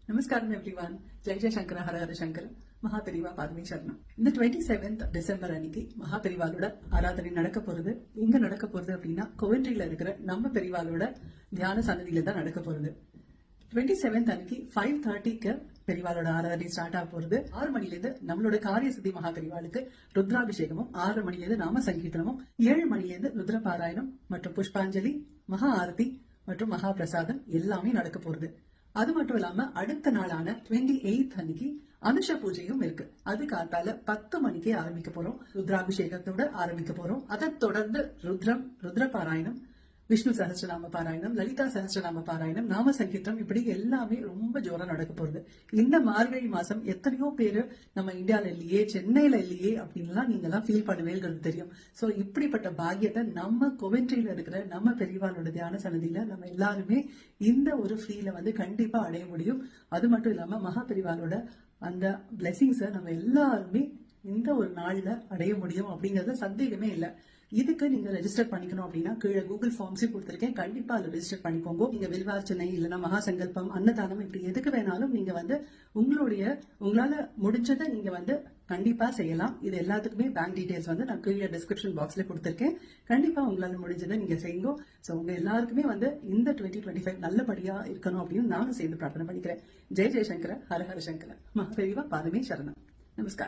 நமஸ்காரம் எவ்ரிவான். ஜெய் ஜெய் சங்கர ஹர ஹர சங்கர. மகாபெரிவா பாதமே சரணம். இந்த 27th டிசம்பர் அன்னைக்கு மகாபெரிவாலோட ஆராதனை நடக்க போறது. எங்க நடக்க போறது அப்படின்னா கோவென்ட்ரியில இருக்கிற நம்ம பெரிவாலோட தியான சன்னதியில தான் நடக்க போறது. 27th அன்னைக்கு 5:30க்கு பெரிவாலோட ஆராதனை ஸ்டார்ட் ஆக போறது. 6 மணிலேருந்து நம்மளோட காரிய சித்தி மகா பெரிவாளுக்கு ருத்ராபிஷேகமும், 6 மணிலேருந்து நாம சங்கீர்த்தனமும், 7 மணிலேருந்து ருத்ர பாராயணம் மற்றும் புஷ்பாஞ்சலி, மகா ஆரதி மற்றும் மகா பிரசாதம் எல்லாமே நடக்க போறது. அது மட்டும் இல்லாம அடுத்த நாளான 28th அன்னைக்கு அனுஷ பூஜையும் இருக்கு. அது காத்தால 10 மணிக்கே ஆரம்பிக்க போறோம். ருத்ராபிஷேகத்தோட ஆரம்பிக்க போறோம். அதை தொடர்ந்து ருத்ர பாராயணம், விஷ்ணு சஹஸ்ரநாம பாராயணம், லலிதா சஹஸ்ரநாம பாராயணம், நாம சங்கீர்த்தனம், இப்படி எல்லாமே ரொம்ப ஜோரா நடக்க போகுது. இந்த மார்கழி மாசம் எத்தனையோ பேரு நம்ம இந்தியால இல்லையே, சென்னையில இல்லையே அப்படின்லாம் நீங்க எல்லாம் ஃபீல் பண்ணுவேங்கிறது தெரியும். சோ இப்படிப்பட்ட பாக்கியத்தை நம்ம கோவென்ட்ரியில இருக்கிற நம்ம பெரியவாளோட தியான சன்னதியில நம்ம எல்லாருமே இந்த ஒரு ஃபீல கண்டிப்பா அடைய முடியும். அது மட்டும் இல்லாம மகா பெரியவாளோட அந்த பிளெஸிங்ஸை நம்ம எல்லாருமே இந்த ஒரு நாள்ல அடைய முடியும் அப்படிங்கறது சந்தேகமே இல்லை. இதுக்கு நீங்க ரெஜிஸ்டர் பண்ணிக்கணும் அப்படின்னா கீழே கூகுள் ஃபார்ம்ஸே கொடுத்திருக்கேன். கண்டிப்பா அதுல ரெஜிஸ்டர் பண்ணிக்கோங்க. நீங்க வில்வார்ச்சனை இல்லைன்னா மகா சங்கல்பம், அன்னதானம், இப்படி எதுக்கு வேணாலும் நீங்க உங்களால முடிஞ்சதை நீங்க கண்டிப்பா செய்யலாம். இது எல்லாத்துக்குமே பேங்க் டீடைல்ஸ் நான் கீழே டிஸ்கிரிப்ஷன் பாக்ஸ்ல கொடுத்திருக்கேன். கண்டிப்பா உங்களால முடிஞ்சதை நீங்க செய்யுங்க. சோ உங்க எல்லாருக்குமே இந்த 2025 நல்லபடியா இருக்கணும் அப்படின்னு நானும் சேர்ந்து பிரார்த்தனை பண்ணிக்கிறேன். ஜெய் ஜெய் சங்கர ஹர ஹர சங்கர. மகாபெரிவா பாதமே சரணம். நமஸ்காரம்.